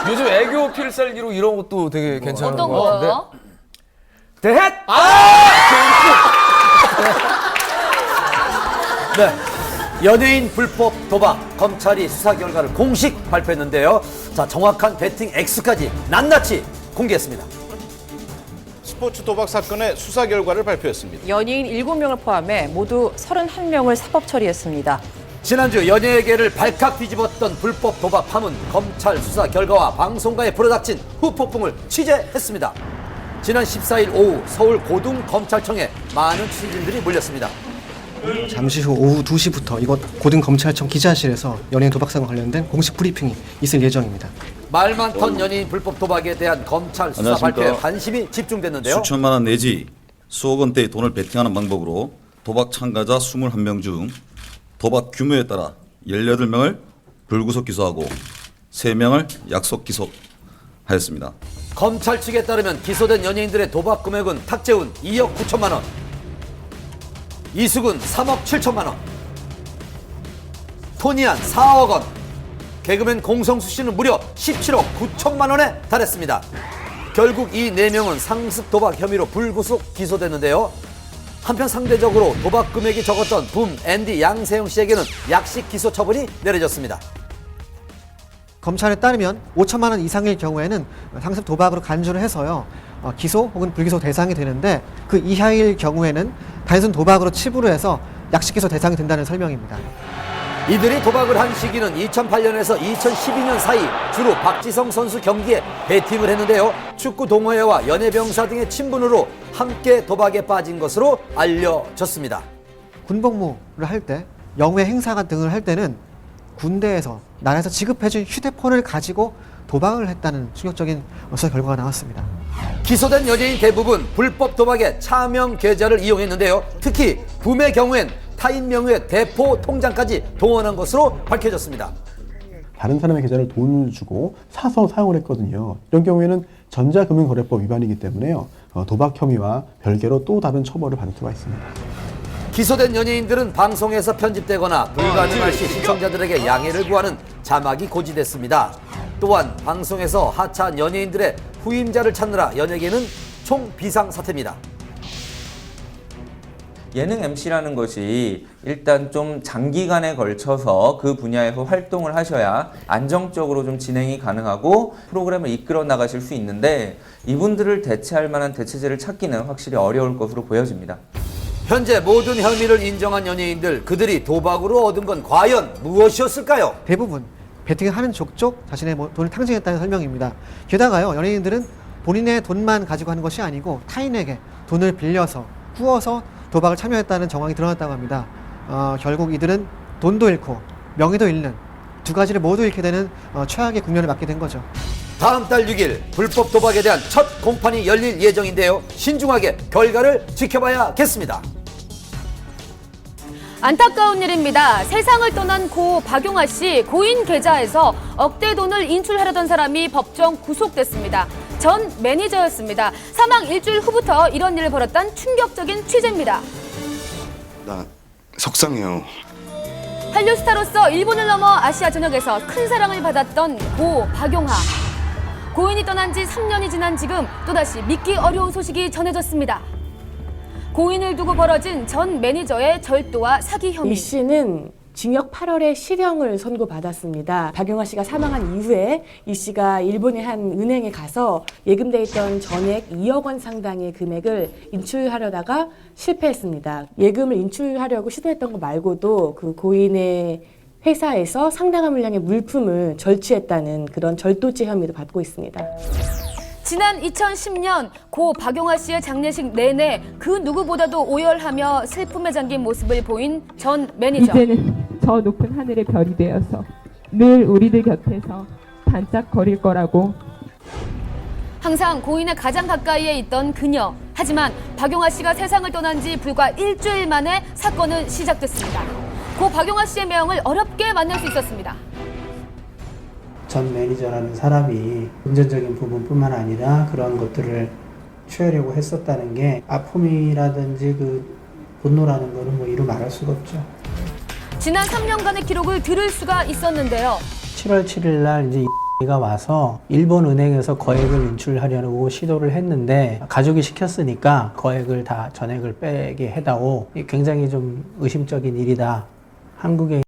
요즘 애교 필살기로 이런 것도 되게 괜찮은 어떤 것 같은데. 거요? 대헷! 네. 연예인 불법 도박 검찰이 수사 결과를 공식 발표했는데요. 자, 정확한 베팅 X까지 낱낱이 공개했습니다. 스포츠 도박 사건의 수사 결과를 발표했습니다. 연예인 7명을 포함해 모두 31명을 사법 처리했습니다. 지난주 연예계를 발칵 뒤집었던 불법 도박 파문 검찰 수사 결과와 방송가에 불어닥친 후폭풍을 취재했습니다. 지난 14일 오후 서울 고등검찰청에 많은 취재진들이 몰렸습니다. 잠시 후 오후 2시부터 이곳 고등검찰청 기자실에서 연예인 도박 사건 관련된 공식 브리핑이 있을 예정입니다. 말 많던 연예인 불법 도박에 대한 검찰 수사 발표에 관심이 집중됐는데요. 수천만 원 내지 수억 원대의 돈을 베팅하는 방법으로 도박 참가자 21명 중 도박 규모에 따라 18명을 불구속 기소하고 3명을 약속 기소하였습니다. 검찰 측에 따르면 기소된 연예인들의 도박 금액은 탁재훈 2억 9천만 원, 이수근 3억 7천만 원, 토니안 4억 원, 개그맨 공성수 씨는 무려 17억 9천만 원에 달했습니다. 결국 이 4명은 상습 도박 혐의로 불구속 기소됐는데요. 한편 상대적으로 도박 금액이 적었던 붐 앤디 양세형 씨에게는 약식 기소 처분이 내려졌습니다. 검찰에 따르면 5천만 원 이상일 경우에는 상습 도박으로 간주를 해서요. 기소 혹은 불기소 대상이 되는데 그 이하일 경우에는 단순 도박으로 치부를 해서 약식 기소 대상이 된다는 설명입니다. 이들이 도박을 한 시기는 2008년에서 2012년 사이 주로 박지성 선수 경기에 베팅을 했는데요. 축구 동호회와 연예병사 등의 친분으로 함께 도박에 빠진 것으로 알려졌습니다. 군복무를 할 때, 영회 행사 등을 할 때는 군대에서 나라에서 지급해준 휴대폰을 가지고 도박을 했다는 충격적인 수사 결과가 나왔습니다. 기소된 연예인 대부분 불법 도박에 차명 계좌를 이용했는데요. 특히 붐의 경우엔 타인 명의의 대포 통장까지 동원한 것으로 밝혀졌습니다. 다른 사람의 계좌를 돈을 주고 사서 사용을 했거든요. 이런 경우에는 전자금융거래법 위반이기 때문에요. 도박 혐의와 별개로 또 다른 처벌을 받을 수가 있습니다. 기소된 연예인들은 방송에서 편집되거나 불가능할 시 시청자들에게 양해를 구하는 자막이 고지됐습니다. 또한 방송에서 하차한 연예인들의 후임자를 찾느라 연예계는 총 비상사태입니다. 예능 MC라는 것이 일단 좀 장기간에 걸쳐서 그 분야에서 활동을 하셔야 안정적으로 좀 진행이 가능하고 프로그램을 이끌어 나가실 수 있는데 이분들을 대체할 만한 대체제를 찾기는 확실히 어려울 것으로 보여집니다. 현재 모든 혐의를 인정한 연예인들, 그들이 도박으로 얻은 건 과연 무엇이었을까요? 대부분 베팅을 하는 족족 자신의 돈을 탕진했다는 설명입니다. 게다가요, 연예인들은 본인의 돈만 가지고 하는 것이 아니고 타인에게 돈을 빌려서 꾸어서 도박을 참여했다는 정황이 드러났다고 합니다. 결국 이들은 돈도 잃고 명예도 잃는 두 가지를 모두 잃게 되는 최악의 국면을 맞게 된 거죠. 다음 달 6일 불법 도박에 대한 첫 공판이 열릴 예정인데요. 신중하게 결과를 지켜봐야겠습니다. 안타까운 일입니다. 세상을 떠난 고 박용아 씨 고인 계좌에서 억대 돈을 인출하려던 사람이 법정 구속됐습니다. 전 매니저였습니다. 사망 일주일 후부터 이런 일을 벌였다는 충격적인 취재입니다. 나 속상해요. 한류 스타로서 일본을 넘어 아시아 전역에서 큰 사랑을 받았던 고 박용아. 고인이 떠난 지 3년이 지난 지금 또다시 믿기 어려운 소식이 전해졌습니다. 고인을 두고 벌어진 전 매니저의 절도와 사기 혐의. 이 씨는 징역 8월에 실형을 선고받았습니다. 박용아 씨가 사망한 이후에 이 씨가 일본의 한 은행에 가서 예금돼 있던 전액 2억 원 상당의 금액을 인출하려다가 실패했습니다. 예금을 인출하려고 시도했던 거 말고도 그 고인의 회사에서 상당한 물량의 물품을 절취했다는 그런 절도죄 혐의도 받고 있습니다. 지난 2010년 고 박용아 씨의 장례식 내내 그 누구보다도 오열하며 슬픔에 잠긴 모습을 보인 전 매니저. 이제는 저 높은 하늘의 별이 되어서 늘 우리들 곁에서 반짝거릴 거라고. 항상 고인의 가장 가까이에 있던 그녀. 하지만 박용아 씨가 세상을 떠난 지 불과 일주일 만에 사건은 시작됐습니다. 고 박용아 씨의 명을 어렵게 만날 수 있었습니다. 전 매니저라는 사람이 금전적인 부분뿐만 아니라 그런 것들을 취하려고 했었다는 게 아픔이라든지 그 분노라는 거는 뭐 이루 말할 수가 없죠. 지난 3년간의 기록을 들을 수가 있었는데요. 7월 7일 날 이제 가 와서 일본 은행에서 거액을 인출하려고 시도를 했는데 가족이 시켰으니까 거액을 다 전액을 빼게 해다오. 굉장히 좀 의심적인 일이다. 한국에